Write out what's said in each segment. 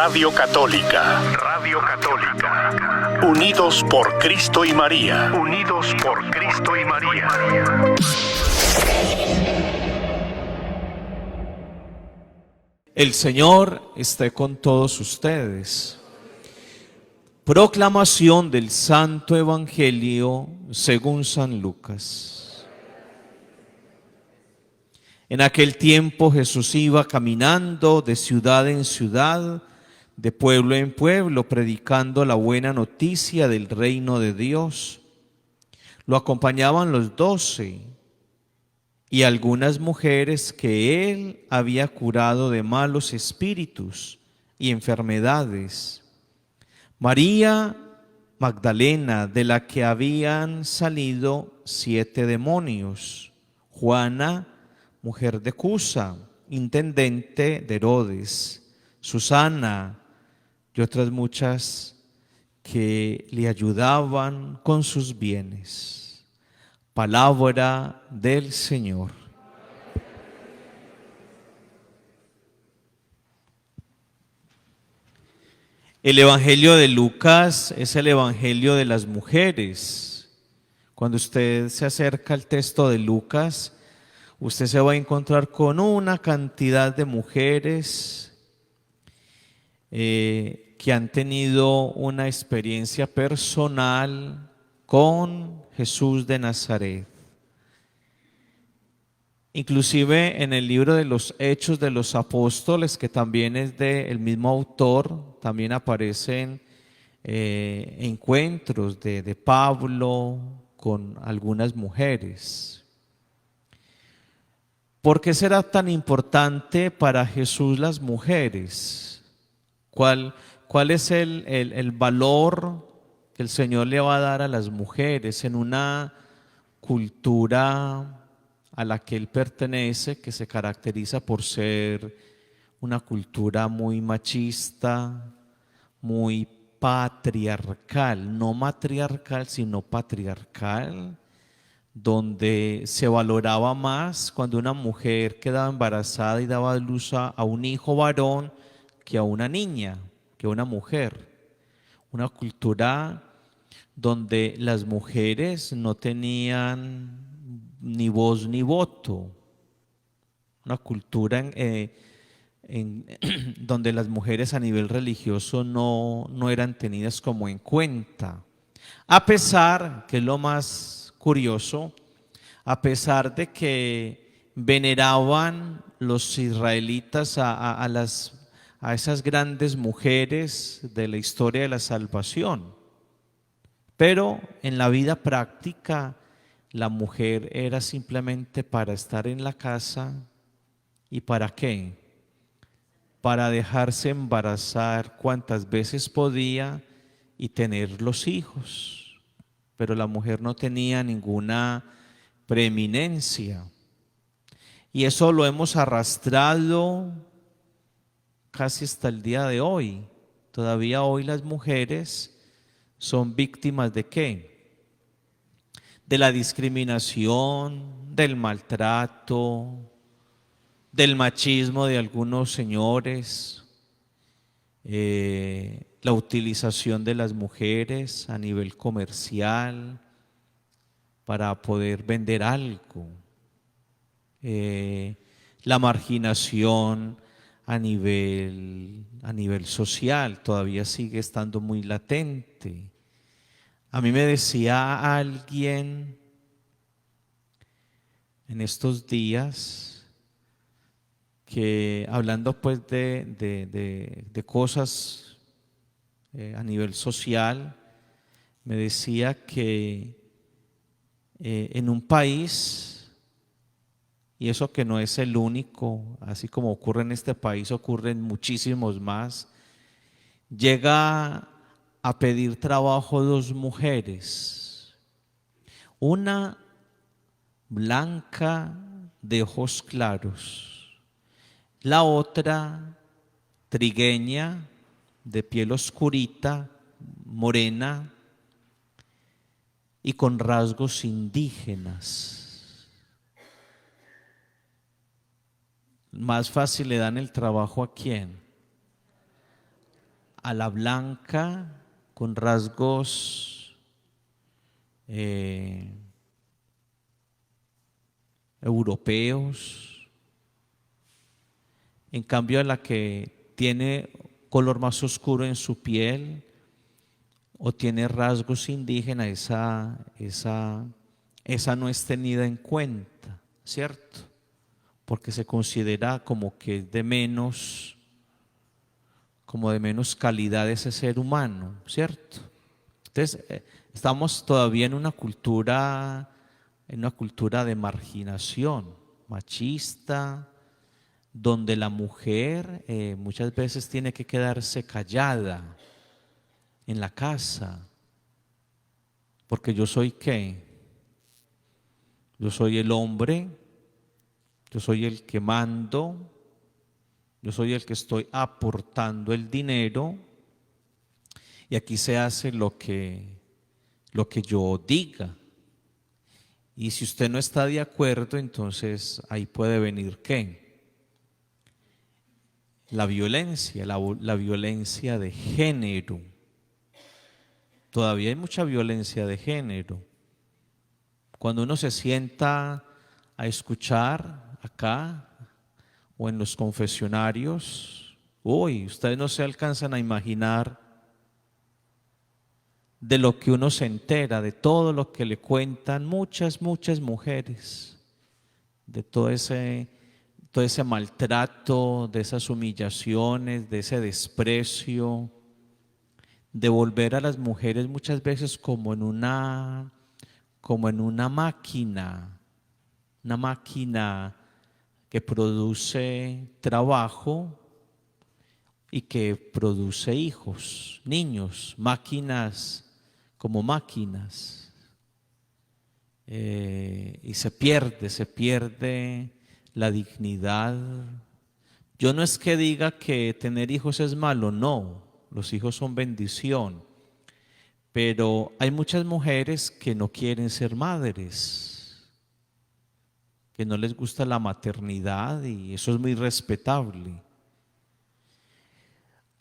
Radio Católica. Radio Católica. Unidos por Cristo y María. Unidos por Cristo y María. El Señor esté con todos ustedes. Proclamación del Santo Evangelio según San Lucas. En aquel tiempo Jesús iba caminando de ciudad en ciudad, de pueblo en pueblo, predicando la buena noticia del reino de Dios. Lo acompañaban los 12 y algunas mujeres que él había curado de malos espíritus y enfermedades. María Magdalena, de la que habían salido 7 demonios. Juana, mujer de Cusa, intendente de Herodes. Susana y otras muchas que le ayudaban con sus bienes. Palabra del Señor. El Evangelio de Lucas es el Evangelio de las mujeres. Cuando usted se acerca al texto de Lucas, usted se va a encontrar con una cantidad de mujeres que han tenido una experiencia personal con Jesús de Nazaret. Inclusive en el libro de los Hechos de los Apóstoles, que también es del mismo autor, también aparecen encuentros de Pablo con algunas mujeres. ¿Por qué será tan importante para Jesús las mujeres? ¿Cuál es el valor que el Señor le va a dar a las mujeres en una cultura a la que Él pertenece, que se caracteriza por ser una cultura muy machista, muy patriarcal, no matriarcal, sino patriarcal, donde se valoraba más cuando una mujer quedaba embarazada y daba luz a un hijo varón que a una niña, que a una mujer. Una cultura donde las mujeres no tenían ni voz ni voto. Una cultura donde las mujeres a nivel religioso no eran tenidas como en cuenta. A pesar, que es lo más curioso, a pesar de que veneraban los israelitas a esas grandes mujeres de la historia de la salvación, pero en la vida práctica la mujer era simplemente para estar en la casa. ¿Y para qué? Para dejarse embarazar cuantas veces podía y tener los hijos. Pero la mujer no tenía ninguna preeminencia. Y eso lo hemos arrastrado casi hasta el día de hoy. Todavía hoy las mujeres son víctimas ¿de qué? De la discriminación, del maltrato, del machismo de algunos señores, la utilización de las mujeres a nivel comercial para poder vender algo, la marginación a nivel social todavía sigue estando muy latente. A mí me decía alguien en estos días que hablando pues de cosas a nivel social, me decía que en un país, y eso que no es el único, así como ocurre en este país, ocurre en muchísimos más, llega a pedir trabajo 2 mujeres, una blanca de ojos claros, la otra trigueña de piel oscurita, morena y con rasgos indígenas. Más fácil le dan el trabajo ¿a quién? a la blanca con rasgos europeos, en cambio a la que tiene color más oscuro en su piel o tiene rasgos indígenas, esa no es tenida en cuenta, ¿cierto? Porque se considera como que es de menos calidad ese ser humano, ¿cierto? Entonces, estamos todavía en una cultura de marginación, machista, donde la mujer muchas veces tiene que quedarse callada en la casa, porque yo soy ¿qué? Yo soy el hombre, yo soy el que mando, yo soy el que estoy aportando el dinero y aquí se hace lo que yo diga. Y si usted no está de acuerdo, entonces ahí puede venir ¿qué? La violencia, la violencia de género. Todavía hay mucha violencia de género. Cuando uno se sienta a escuchar acá o en los confesionarios, ustedes no se alcanzan a imaginar de lo que uno se entera, de todo lo que le cuentan muchas mujeres, de todo ese maltrato, de esas humillaciones, de ese desprecio, de volver a las mujeres muchas veces como en una máquina que produce trabajo y que produce hijos, niños, máquinas como máquinas. Y se pierde la dignidad. Yo no es que diga que tener hijos es malo, no, los hijos son bendición. Pero hay muchas mujeres que no quieren ser madres, que no les gusta la maternidad y eso es muy respetable.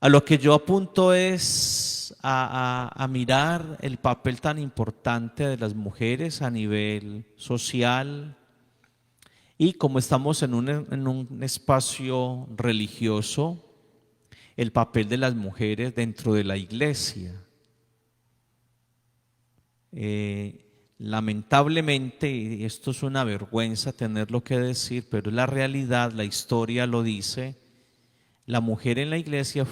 A lo que yo apunto es a mirar el papel tan importante de las mujeres a nivel social y como estamos en un espacio religioso, el papel de las mujeres dentro de la iglesia. Lamentablemente, y esto es una vergüenza tenerlo que decir, pero es la realidad, la historia lo dice, la mujer en la iglesia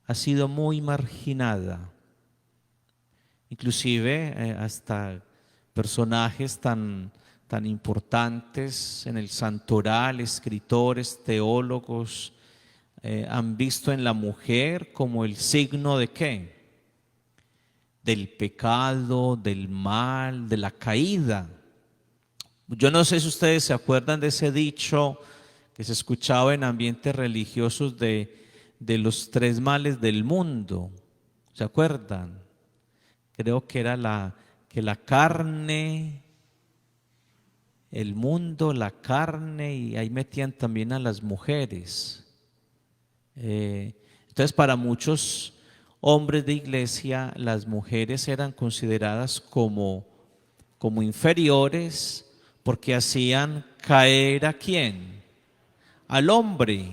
ha sido muy marginada. Inclusive hasta personajes tan importantes en el santoral, escritores, teólogos, han visto en la mujer como el signo de ¿qué? Del pecado, del mal, de la caída. Yo no sé si ustedes se acuerdan de ese dicho que se escuchaba en ambientes religiosos de los tres males del mundo. ¿Se acuerdan? Creo que era que la carne, el mundo, la carne, y ahí metían también a las mujeres. Entonces, para muchos hombres de iglesia, las mujeres eran consideradas como inferiores porque hacían caer ¿a quién? Al hombre,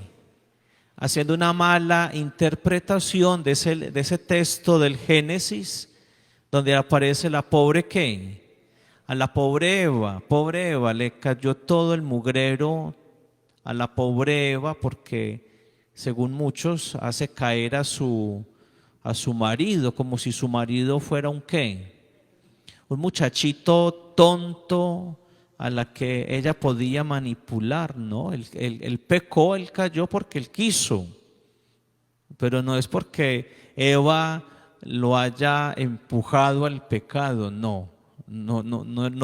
haciendo una mala interpretación de ese texto del Génesis, donde aparece la pobre ¿qué? A la pobre Eva le cayó todo el mugrero a la pobre Eva porque, según muchos, hace caer a su marido, como si su marido fuera un ¿qué? Un muchachito tonto a la que ella podía manipular, ¿no? Él pecó, él cayó porque él quiso, pero no es porque Eva lo haya empujado al pecado, no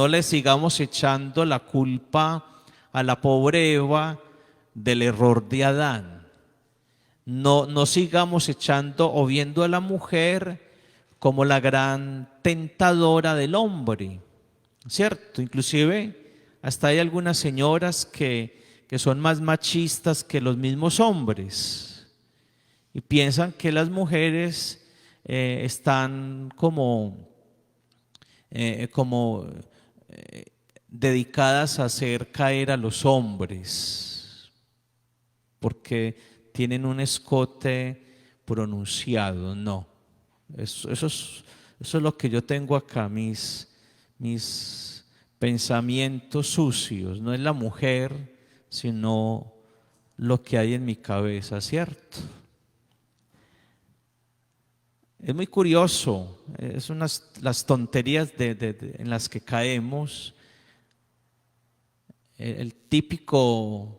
le sigamos echando la culpa a la pobre Eva del error de Adán. No sigamos echando o viendo a la mujer como la gran tentadora del hombre, ¿cierto? Inclusive hasta hay algunas señoras que son más machistas que los mismos hombres y piensan que las mujeres están dedicadas a hacer caer a los hombres, porque tienen un escote pronunciado. No, eso es lo que yo tengo acá, mis pensamientos sucios. No es la mujer, sino lo que hay en mi cabeza, ¿cierto? Es muy curioso, las tonterías en las que caemos. El típico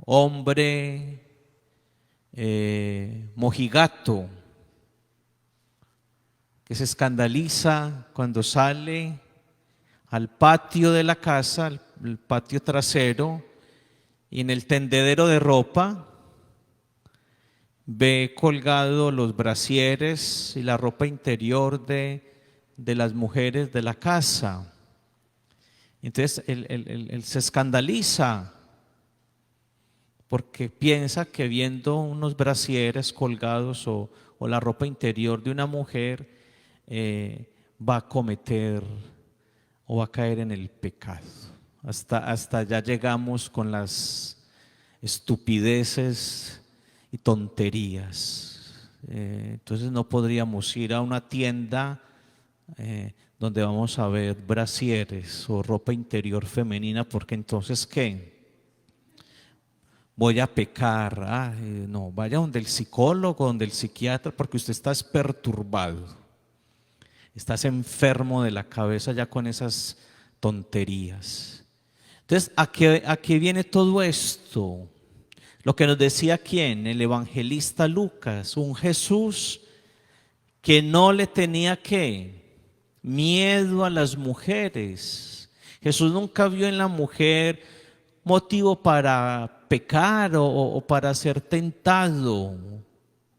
hombre mojigato que se escandaliza cuando sale al patio de la casa, el patio trasero, y en el tendedero de ropa ve colgado los brasieres y la ropa interior de las mujeres de la casa. Entonces él se escandaliza porque piensa que viendo unos brasieres colgados o la ropa interior de una mujer va a cometer o va a caer en el pecado. Hasta allá llegamos con las estupideces y tonterías. Entonces no podríamos ir a una tienda donde vamos a ver brasieres o ropa interior femenina, porque entonces ¿qué? Voy a pecar. No, vaya donde el psicólogo, donde el psiquiatra, porque usted está perturbado, estás enfermo de la cabeza ya con esas tonterías. Entonces, ¿a qué viene todo esto? Lo que nos decía ¿quién? El evangelista Lucas, un Jesús que no le tenía ¿qué? Miedo a las mujeres. Jesús nunca vio en la mujer motivo para pecar o para ser tentado.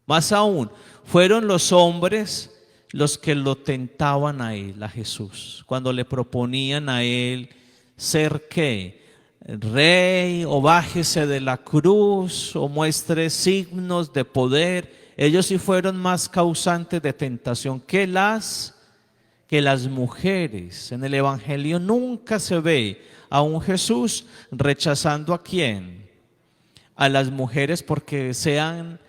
Más aún, fueron los hombres los que lo tentaban a él, a Jesús, cuando le proponían a él ser ¿qué? Rey, o bájese de la cruz, o muestre signos de poder. Ellos sí fueron más causantes de tentación que las mujeres. En el Evangelio nunca se ve a un Jesús rechazando ¿a quién? A las mujeres porque sean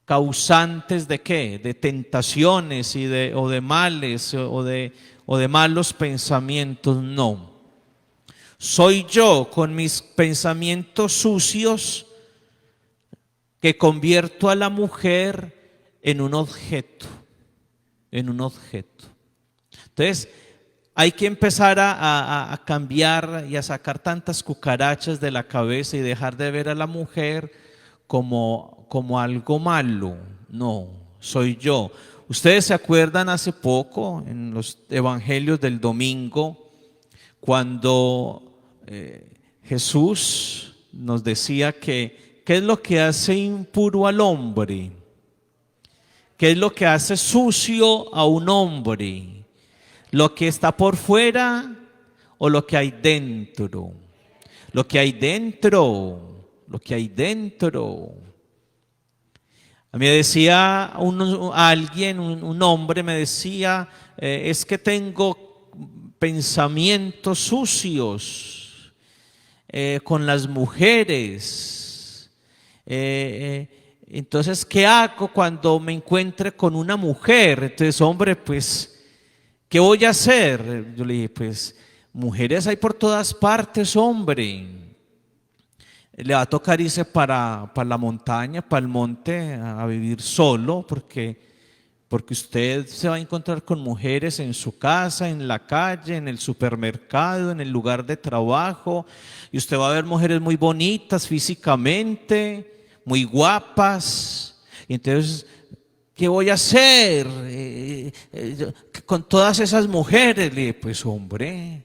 causantes de ¿qué? De tentaciones o de males o de malos pensamientos. No. Soy yo con mis pensamientos sucios que convierto a la mujer en un objeto. Entonces, hay que empezar a cambiar y a sacar tantas cucarachas de la cabeza y dejar de ver a la mujer como algo malo. No, soy yo. Ustedes se acuerdan hace poco en los evangelios del domingo cuando Jesús nos decía que ¿qué es lo que hace impuro al hombre? ¿Qué es lo que hace sucio a un hombre? ¿Lo que está por fuera o lo que hay dentro? Lo que hay dentro. A mí me decía alguien, un hombre me decía, es que tengo pensamientos sucios con las mujeres. Entonces, ¿qué hago cuando me encuentre con una mujer? Entonces, hombre, pues, ¿qué voy a hacer? Yo le dije, pues, mujeres hay por todas partes, hombre. Le va a tocar irse para la montaña, para el monte, a vivir solo, porque usted se va a encontrar con mujeres en su casa, en la calle, en el supermercado, en el lugar de trabajo, y usted va a ver mujeres muy bonitas físicamente, muy guapas. Y entonces, ¿qué voy a hacer con todas esas mujeres? Le dije, pues hombre,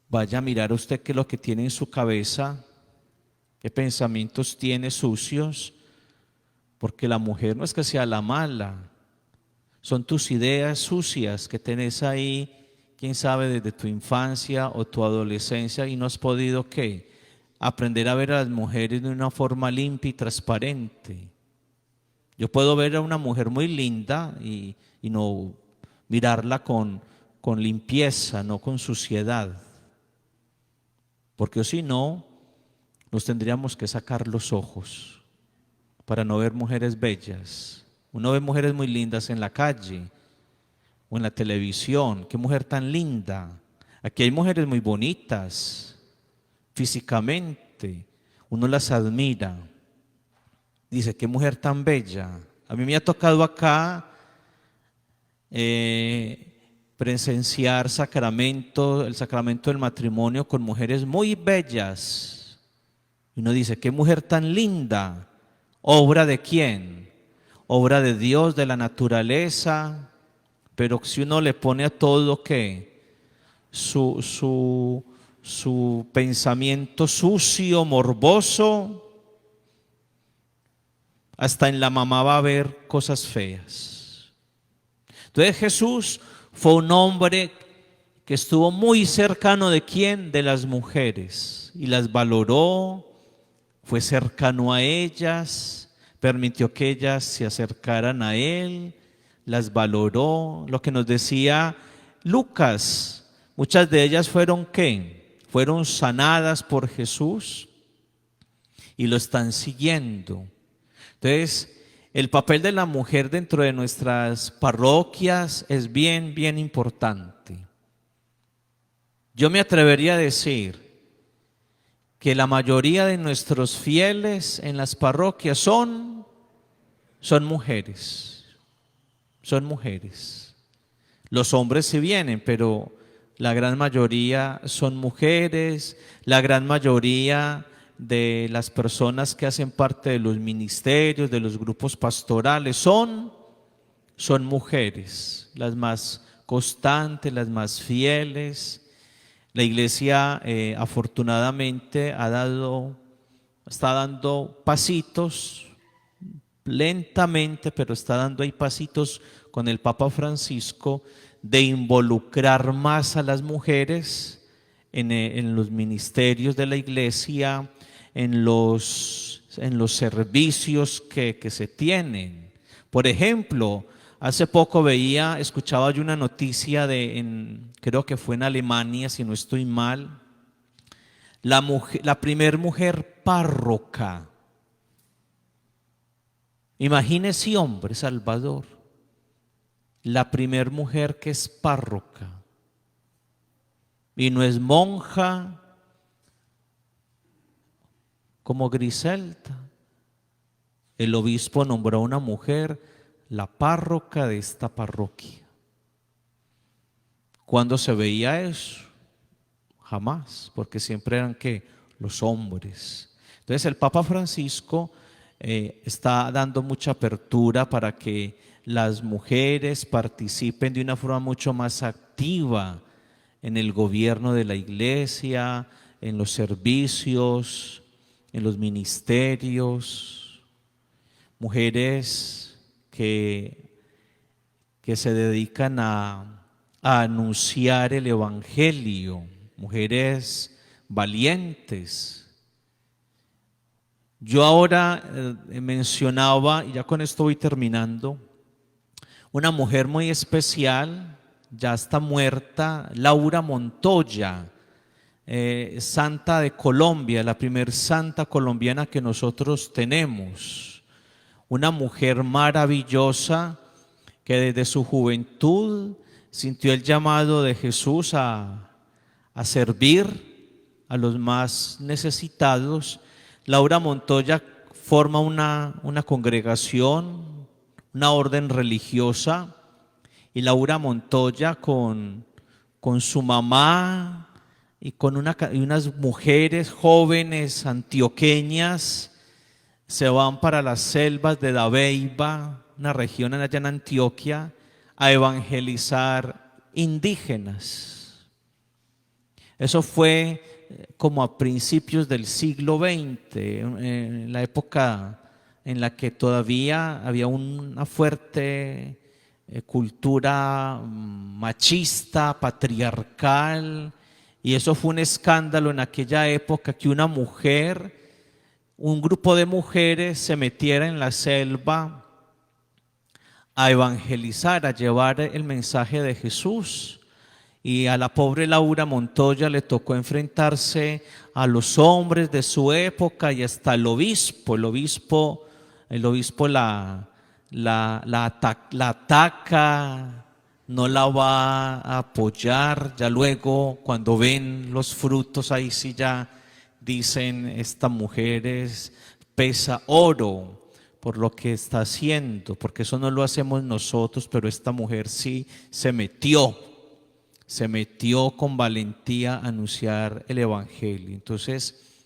vaya a mirar usted qué es lo que tiene en su cabeza, qué pensamientos tiene sucios, porque la mujer no es que sea la mala, son tus ideas sucias que tenés ahí, quién sabe, desde tu infancia o tu adolescencia y no has podido ¿qué? aprender a ver a las mujeres de una forma limpia y transparente. Yo puedo ver a una mujer muy linda y no mirarla con limpieza, no con suciedad. Porque si no, nos tendríamos que sacar los ojos para no ver mujeres bellas. Uno ve mujeres muy lindas en la calle o en la televisión. ¡Qué mujer tan linda! Aquí hay mujeres muy bonitas físicamente. Uno las admira. Dice, qué mujer tan bella. A mí me ha tocado acá presenciar el sacramento del matrimonio con mujeres muy bellas. Y uno dice, qué mujer tan linda. ¿Obra de quién? Obra de Dios, de la naturaleza. Pero si uno le pone a todo que su pensamiento sucio, morboso, hasta en la mamá va a haber cosas feas. Entonces Jesús fue un hombre que estuvo muy cercano ¿de quién? De las mujeres, y las valoró, fue cercano a ellas, permitió que ellas se acercaran a él, las valoró. Lo que nos decía Lucas, muchas de ellas fueron ¿qué? Fueron sanadas por Jesús y lo están siguiendo. Entonces, el papel de la mujer dentro de nuestras parroquias es bien, bien importante. Yo me atrevería a decir que la mayoría de nuestros fieles en las parroquias son mujeres. Son mujeres. Los hombres sí vienen, pero la gran mayoría son mujeres, la gran mayoría de las personas que hacen parte de los ministerios, de los grupos pastorales, son mujeres, las más constantes, las más fieles. La iglesia afortunadamente está dando pasitos, lentamente, pero está dando ahí pasitos con el Papa Francisco de involucrar más a las mujeres en los ministerios de la iglesia, en los servicios que se tienen. Por ejemplo, hace poco escuchaba yo una noticia creo que fue en Alemania, si no estoy mal, la primer mujer párroca. Imagínese, hombre, Salvador, la primer mujer que es párroca y no es monja como Griselda. El obispo nombró a una mujer la párroca de esta parroquia. ¿Cuándo se veía eso? Jamás, porque siempre eran ¿qué? Los hombres. Entonces el Papa Francisco está dando mucha apertura para que las mujeres participen de una forma mucho más activa en el gobierno de la iglesia, en los servicios, en los ministerios. Mujeres que se dedican a anunciar el evangelio, mujeres valientes. Yo ahora mencionaba, y ya con esto voy terminando, una mujer muy especial, ya está muerta, Laura Montoya, santa de Colombia, la primer santa colombiana que nosotros tenemos. Una mujer maravillosa que desde su juventud sintió el llamado de Jesús a servir a los más necesitados. Laura Montoya forma una congregación, una orden religiosa, y Laura Montoya con su mamá y unas mujeres jóvenes antioqueñas se van para las selvas de Dabeiba, una región allá en Antioquia, a evangelizar indígenas. Eso fue como a principios del siglo XX, en la época en la que todavía había una fuerte cultura machista, patriarcal, Y eso fue un escándalo en aquella época, que una mujer, un grupo de mujeres se metiera en la selva a evangelizar, a llevar el mensaje de Jesús. Y a la pobre Laura Montoya le tocó enfrentarse a los hombres de su época y hasta el obispo. El obispo la ataca, no la va a apoyar. Ya luego, cuando ven los frutos, ahí sí ya dicen: esta mujer pesa oro por lo que está haciendo, porque eso no lo hacemos nosotros, pero esta mujer sí se metió con valentía a anunciar el evangelio. Entonces,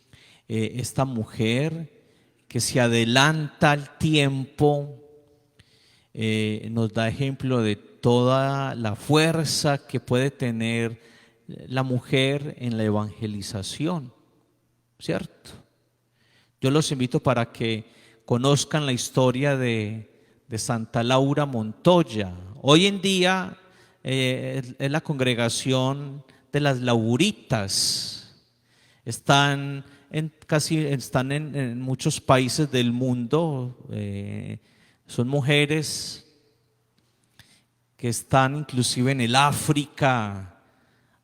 esta mujer que se adelanta al tiempo, nos da ejemplo de toda la fuerza que puede tener la mujer en la evangelización, ¿cierto? Yo los invito para que conozcan la historia de Santa Laura Montoya. Hoy en día es la congregación de las Lauritas. Están en muchos países del mundo. Son mujeres que están inclusive en el África,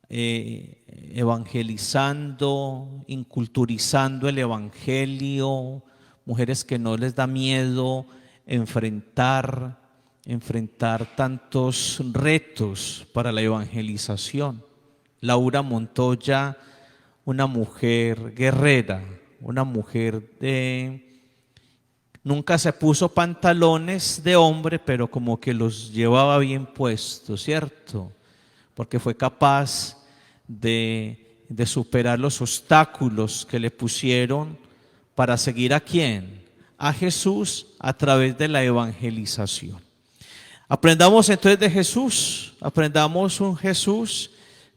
evangelizando, inculturizando el evangelio, mujeres que no les da miedo enfrentar tantos retos para la evangelización. Laura Montoya, una mujer guerrera, una mujer nunca se puso pantalones de hombre, pero como que los llevaba bien puestos, ¿cierto? Porque fue capaz de superar los obstáculos que le pusieron para seguir ¿a quién? A Jesús a través de la evangelización. Aprendamos entonces de Jesús, aprendamos un Jesús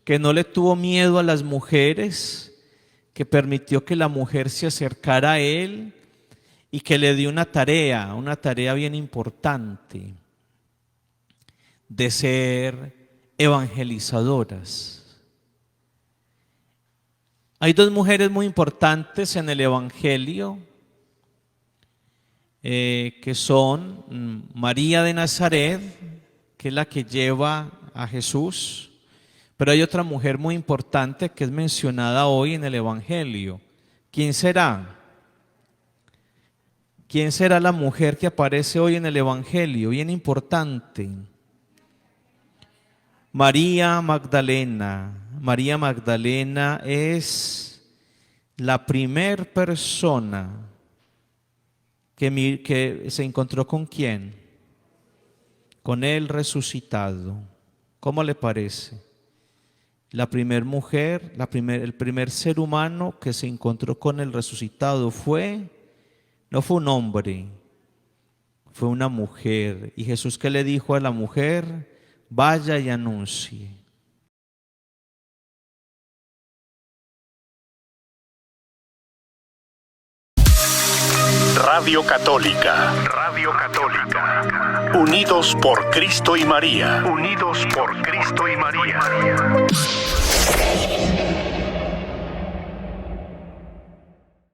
que no le tuvo miedo a las mujeres, que permitió que la mujer se acercara a él y que le dio una tarea bien importante, de ser evangelizadoras. Hay dos mujeres muy importantes en el evangelio, que son María de Nazaret, que es la que lleva a Jesús, pero hay otra mujer muy importante que es mencionada hoy en el evangelio. ¿Quién será? ¿Quién será la mujer que aparece hoy en el evangelio? Bien importante. María Magdalena. María Magdalena es la primer persona que se encontró con ¿quién? Con el resucitado. ¿Cómo le parece? La primer mujer, el primer ser humano que se encontró con el resucitado no fue un hombre, fue una mujer. ¿Y Jesús qué le dijo a la mujer? Vaya y anuncie. Radio Católica. Radio Católica. Unidos por Cristo y María. Unidos por Cristo y María.